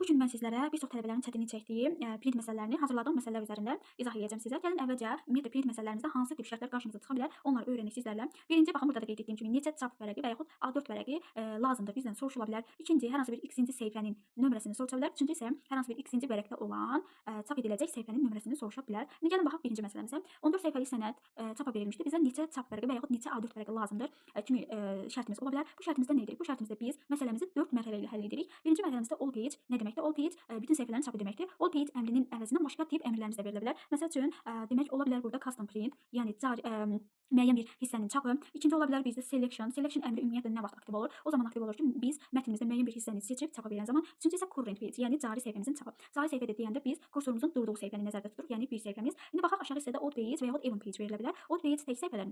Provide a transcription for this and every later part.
gün mən sizlərə bir çox tələbələrin çətinlik çəkdiyi print məsələlərini hazırladığım məsələlər üzərində izah edəcəm sizə. Gəlin əvvəlcə ümumiyyətlə print məsələlərimizdə hansı tip şərtlər qarşımıza çıxa bilər, onları öyrənək sizlərlə. Birinci, baxın burada da qeyd etdiyim kimi neçə çap vərəqi və yaxud A4 vərəqi lazımdır bizdən soruşula bilər. İkinci, hər hansı bir ikinci səhifənin nömrəsini soruşa bilər. Üçüncü isə hər hansı bir ikinci vərəqdə olan çap ediləcək səhifənin nömrəsini soruşa bilər. İndi gəlin baxaq birinci məsələmizə. 14 səhifəlik sənəd çapa verilmişdir. Bizə neçə çap vərəqi və yaxud neçə A4 vərəqi lazımdır kimi şərtimiz ola bilər. Bu şərtimizdə nə edirik? Bu şərtimizdə biz məsələmizi 4 mərhələ ilə həll edirik. Birinci mərhələmizdə all page nə deməkdir? All page bütün səhifələrin çapı deməkdir. All page əmrinin əvəzinə başqa tip əmrlərimiz də verilə bilər. Məsəl üçün, demək ola bilər burada custom print, yəni cari müəyyən bir hissənin çapı. İkinci ola bilər bizdə selection. Selection əmri ümumiyyətlə nə vaxt aktiv olur? O zaman aktiv olur ki, biz mətnimizdə müəyyən bir hissəni seçib çapa verən zaman. Üçüncü isə current page, yəni cari səhifəmizin çapı. Cari səhifə deyəndə biz kursorumuzun durduğu səhifəni nəzərdə tuturuq, yəni bir səhifəmiz. İndi baxaq aşağı hissədə odd page və yaxud even page verilə bilər. Odd page tək səhifələrin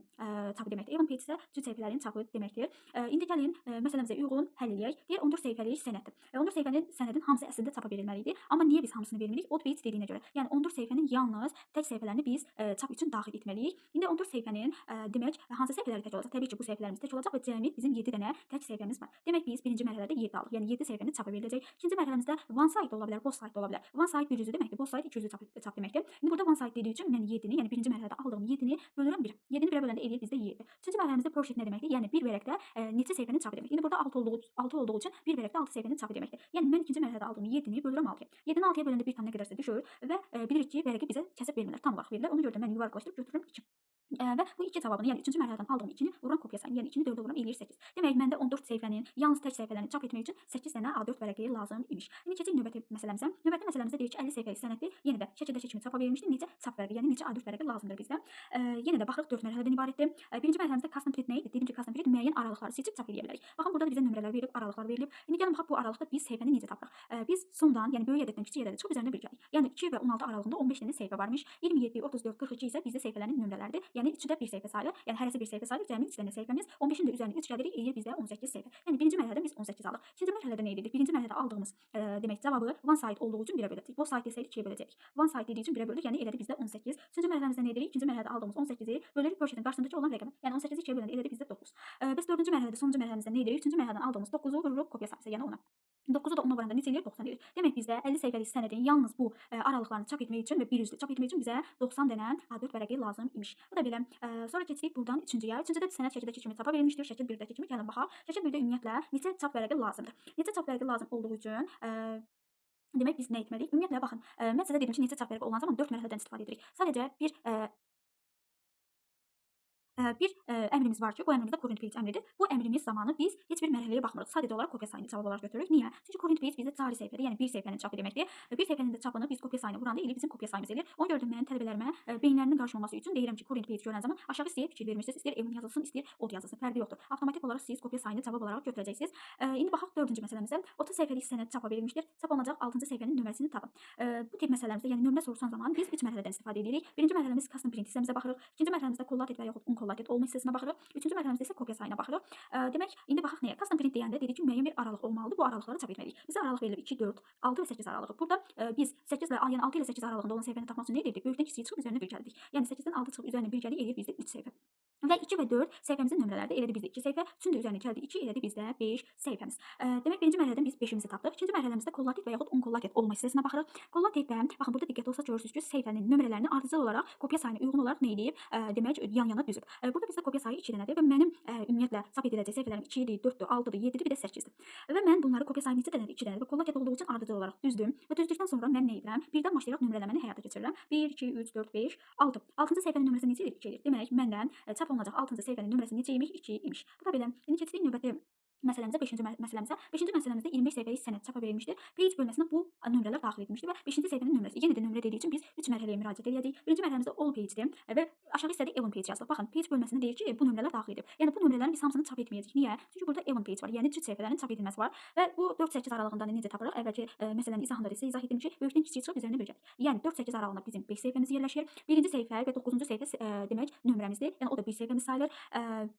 çapı deməkdir. Even page isə cüt səhifələrin çapı deməkdir. İndi gəlin məsələmizə uyğun həll eləyək. Deyir 14 səhifəlik sənəddir. 14 səhifənin sənədin hamısı əslində çapa verilməli idi. Amma niyə biz hamısını vermirik? Odd page dediyinə görə. Yəni 14 səhifənin yalnız tək səhifələrini biz çap üçün daxil etməliyik. İndi 14 səhifənin demək hansı səhifələri tək olacaq? Təbii ki, bu səhifələrimiz tək olacaq və cəmi bizim 7 dənə tək səhifəmiz var. Demək biz birinci mərhələdə 7 alırıq. Yəni 7 səhifəmiz çapa veriləcək. İkinci mərhələmizdə one side ola bilər, both side ola bilər. One side bir üzü deməkdir, both side iki üzü çap deməkdir. İndi burada one side dediyi üçün mən 7-ni, yəni birinci mərhələdə aldığım 7-ni bölürəm 1. 7-ni 1-ə böləndə eləyir bizdə 7. Üçüncü mərhələmizdə per sheet nə deməkdir? Yəni bir vərəqdə neçə səhifənin çapı deməkdir. İndi burada 6 olduğu üçün bir vərəqdə 6 səhifənin çapı deməkdir. Yəni mən ikinci mərhələdə aldığım 7-ni bölürəm 6-ya. 7-ni 6-ya böləndə bir tam nə qədərsə düşür və bilirik ki, vərəqi bizə kəsib vermirlər, tam olaraq verirlər. Ona görə də mən yuvarlaqlaşdırıb götürürəm 2. Və bu 2 cavabını, yəni 3-cü mərhələdən aldığım 2-ni vururam kopya sayını. Yəni 2-ni 4-ə vururam eləyir 8. Demək məndə 14 səhifənin yalnız tək səhifələrini çap etmək üçün 8 dənə A4 vərəqi lazım imiş. İndi keçək növbəti məsələmizə. Növbəti məsələmizdə deyir ki, 50 səhifəlik sənəddir. Yenə də şəkildəki kimi çapa verilmişdir. Neçə çap vərəqi, yəni neçə A4 vərəqi lazımdır bizdə. Yenə də baxırıq 4 mərhələdən ibarətdir. Birinci mərhələmizdə custom print nə idi? Dedim ki, custom print müəyyən aralıqları seçib çap edə bilərik. Baxın burada da bizə nömrələr verilib, aralıqlar verilib. İndi gəlin baxaq bu aralıqda biz səhifəni necə tapırıq? Biz sondan, yəni böyük ədəddən kiçik ədədə çıxıb üzərinə bir gəlirik. Yəni 2 və 16 aralığında 15 dənə səhifə varmış. 27, 34, 42 isə bizdə səhifələrin nömrələridir. Yəni üçündə bir səhifə sayılır. Yəni hərəsi bir səhifə sayılır. Cəmi 3 dənə səhifəmiz. 15-in də üzərinə 3 gəlirik, eləyir bizdə 18 səhifə. Yəni birinci mərhələdə biz 18 aldıq. İkinci mərhələdə nə edirik? Birinci mərhələdə aldığımız demək cavabı one side olduğu üçün 1-ə böləcəyik. Both side desəydik 2-yə böləcəyik. One side dediyi üçün 1-ə böldük, yəni elədi bizdə 18. Üçüncü mərhələmizdə nə edirik? İkinci mərhələdə aldığımız 18-i bölürük per sheetin qarşısındakı olan rəqəmə. Yəni 18-i 2-yə böləndə elədi bizdə 9. Bəs dördüncü mərhələdə, sonuncu mərhələmizdə nə edirik? Üçüncü mərhələdən aldığımız 9-u vururuq kopya sayımıza, yəni 10-a. 9-u da 10-a vuranda neçə eləyir? 90 eləyir. Demək bizdə 50 səhifəlik sənədin yalnız bu aralıqlarını çap etmək üçün və bir üzlü çap etmək üçün bizə 90 dənə A4 vərəqi lazım imiş. Bu da belə. Sonra keçdik buradan üçüncüyə. Üçüncüdə sənəd şəkildəki kimi çapa verilmişdir. Şəkil 1-dəki kimi gəlin baxaq. Şəkil 1-də ümumiyyətlə neçə çap vərəqi lazımdır? Neçə çap vərəqi lazım olduğu üçün demək biz nə etməliyik? Ümumiyyətlə baxın, mən sizə dedim ki, neçə çap vərəqi olan zaman 4 mərhələdən istifadə edirik. Sadəcə bir əmrimiz var ki, bu əmrimiz də current page əmridir. Bu əmrimiz zamanı biz heç bir mərhələyə baxmırıq. Sadəcə olaraq kopya sayını cavab olaraq götürürük. Niyə? Çünki current page bizdə cari səhifədir, yəni bir səhifənin çapı deməkdir. Bir səhifənin də çapını biz kopya sayını vuranda eləyir bizim kopya sayımız eləyir. Ona görə də mən tələbələrimə beyinlərinin qarışmaması üçün deyirəm ki, current page görən zaman aşağı hissəyə fikir vermirsiniz. İstər even yazılsın, istər odd yazılsın, fərqi yoxdur. Avtomatik olaraq siz kopya sayını cavab olaraq götürəcəksiniz. İndi baxaq 4-cü məsələmizə. 30 səhifəlik sənəd çapa verilmişdir. Çap olunacaq 6-cı səhifənin nömrəsini tapın. Bu tip məsələmizdə, yəni nömrə soruşan zaman biz 3 mərhələdən istifadə edirik. Birinci mərhələmiz custom print hissəmizə baxırıq. İkinci mərhələmizdə collated və yaxud uncollated olma hissəsinə baxırıq. Üçüncü mərhələmizdə isə kopya sayına baxırıq. Demək, indi baxaq nəyə? Custom print deyəndə dedik ki, müəyyən bir aralıq olmalıdır. Bu aralıqları çap etməliyik. Bizə aralıq verilir 2, 4, 6 və 8 aralığı. Burada biz 8 ilə, yəni 6 ilə 8 aralığında olan səhifəni tapmaq üçün nə edirdik? Böyükdən kiçiyə çıxıb üzərinə bir gəldik. Yəni 8-dən 6 çıxıb üzərinə bir gəlik eləyir bizdə 3 səhifə. Və 2 və 4 səhifəmizin nömrələri elədi bizdə 2 səhifə, üçün də üzərinə gəldi 2, elədi bizdə 5 səhifəmiz. Demək, birinci mərhələdən biz 5-imizi tapdıq. İkinci mərhələmizdə collated və yaxud uncollated olma hissəsinə baxırıq. Collateddə, baxın burada diqqətli olsaq görürsünüz ki, səhifənin nömrələrini ardıcıl olaraq kopya sayına uyğun olaraq nə edib? Demək, yan-yana düzüb. Burada bizdə kopya sayı 2 dənədir və mənim ümumiyyətlə çap ediləcək səhifələrim 2-dir, 4-dür, 6-dır, 7-dir, bir də 8-dir. Və mən bunları kopya sayı neçə dənədir? 2 dənədir və collated olduğu üçün ardıcıl olaraq düzdüm. Və düzdükdən sonra mən nə edirəm? Birdən başlayaraq nömrələməni həyata keçirirəm. 1, 2, 3, 4, 5, 6. 6-cı səhifənin nömrəsi neçə edir? 2 edir. Demək, məndən çap olunacaq 6-cı səhifənin nömrəsi neçə imiş? 2 imiş. Bu da belə. İndi keçdik növbəti məsələmizə, 5-ci məsələmizə. 5-ci məsələmizdə 25 səhifəlik sənəd çapa verilmişdir. Page bölməsinə bu nömrələr daxil edilmişdir və 5-ci səhifənin nömrəsi. Yenə də nömrə dediyi üçün biz 3 mərhələyə müraciət edəcəyik. Birinci mərhələmizdə all page-dir və aşağı hissədə even page yazılıb. Baxın, page bölməsinə deyir ki, bu nömrələr daxil edib. Yəni bu nömrələrin biz hamısını çap etməyəcəyik. Niyə? Çünki burada even page var. Yəni cüt səhifələrin çap edilməsi var və bu 4-8 aralığında necə tapırıq? Əvvəlki məsələnin izahında isə izah etdim ki, böyükdən kiçiyə çıxıb üzərinə böləcək. Yəni 4-8 aralığında bizim 5 səhifəmiz yerləşir. Birinci səhifə və 9-cu səhifə demək nömrəmizdir. Yəni o da bir səhifəmiz sayılır.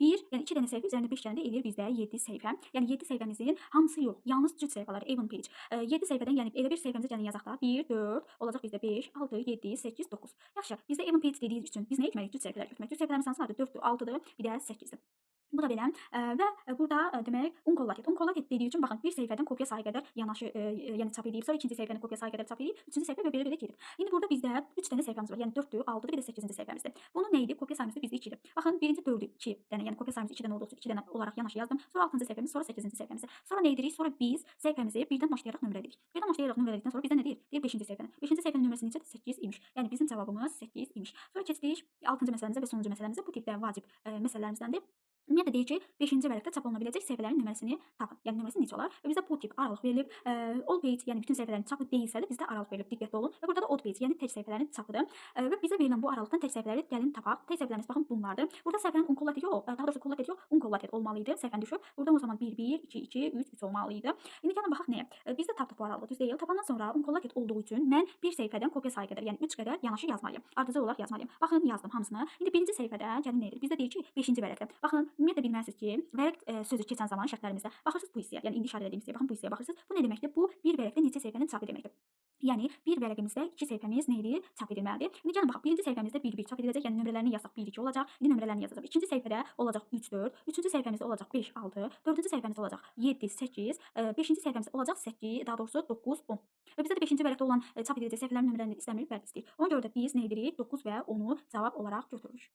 1, yəni 2 dənə səhifə üzərinə 5 gələndə eləyir bizdə 7 səhifə. Yəni 7 səhifəmizin hamısı yox, yalnız cüt səhifələri even page. 7 səhifədən, yəni elə bir səhifəmizə gəlin yazaq da. 1, 4, olacaq bizdə 5, 6, 7, 8, 9. Yaxşı, bizdə even page dediyi üçün biz nə etməliyik? Cüt səhifələr götürməliyik. Cüt səhifələrimiz hansılardır? 4-dür, 6-dır, bir də 8-dir. Bu da belə və burada demək Uncollated. Uncollated dediyi üçün baxın bir səhifədən kopya sayı qədər yanaşı yəni çap edib, sonra ikinci səhifənin kopya sayı qədər çap edib, üçüncü səhifə və belə-belə gedib. İndi burada bizdə 3 dənə səhifəmiz var. Yəni 4-dür, 6-dır, bir də 8-ci səhifəmizdir. Bunun nə idi? Kopya sayımız da bizdə 2-dir. Baxın birinci 4-ü 2 dənə, yəni kopya sayımız 2 dənə olduğu üçün 2 dənə olaraq yanaşı yazdım. Sonra 6-cı səhifəmiz, sonra 8-ci səhifəmiz. Sonra nə edirik? Sonra biz səhifəmizi birdən başlayaraq nömrələyirik. Birdən başlayaraq nömrələdikdən sonra bizdə nə deyir? Deyir 5-ci səhifənin. 5-ci səhifənin nömrəsi necədir? 8 imiş. Yəni bizim cavabımız 8 imiş. Sonra keçirik 6-cı məsələmizə və sonuncu məsələmizə. Bu tipdə vacib məsələlərimizdəndir. Ümumiyyətlə deyir ki, 5-ci vərəqdə çap oluna biləcək səhifələrin nömrəsini tapın. Yəni nömrəsi neçə olar? Və bizdə bu tip aralıq verilib. All page, yəni bütün səhifələrin çapı deyilsə də bizdə aralıq verilib. Diqqətli olun. Və burada da odd page, yəni tək səhifələrin çapıdır. Və bizə verilən bu aralıqdan tək səhifələri gəlin tapaq. Tək səhifələrimiz baxın bunlardır. Burada səhifənin uncollated yox, daha doğrusu collated yox, uncollated olmalı idi. Səhifəni düşüb. Burada o zaman 1 1 2 2 3 3 olmalı idi. İndi gəlin baxaq nəyə? Biz də tapdıq bu aralığı, düz deyil. Tapandan sonra uncollated olduğu üçün mən bir səhifədən kopya sayı qədər, yəni 3 qədər yanaşı yazmalıyam. Ardıcıl olaraq yazmalıyam. Baxın yazdım hamısını. İndi birinci səhifədə gəlin nə edir? Bizdə deyir ki, 5-ci vərəqdə. Baxın, ümumiyyətlə bilməlisiniz ki, vərəq sözü keçən zaman şərtlərimizdə baxırsınız bu hissəyə, yəni indi işarə etdiyim hissəyə, baxın bu hissəyə baxırsınız. Bu nə deməkdir? Bu bir vərəqdə neçə səhifənin çapı deməkdir. Yəni bir vərəqimizdə 2 səhifəmiz nə idi? Çap edilməlidir. İndi gəlin baxaq. Birinci səhifəmizdə 1 1 çap ediləcək. Yəni nömrələrini yazsaq 1 2 olacaq. İndi nömrələrini yazacağıq. İkinci səhifədə olacaq 3 4, üçüncü səhifəmizdə olacaq 5 6, dördüncü səhifəmizdə olacaq 7 8, beşinci səhifəmizdə olacaq 8, daha doğrusu 9 10. Və bizdə də 5-ci vərəqdə olan çap ediləcək səhifələrin nömrələrini istəmirik, fərqli istəyir. Ona görə də biz nə edirik? 9 və 10-u cavab olaraq götürürük.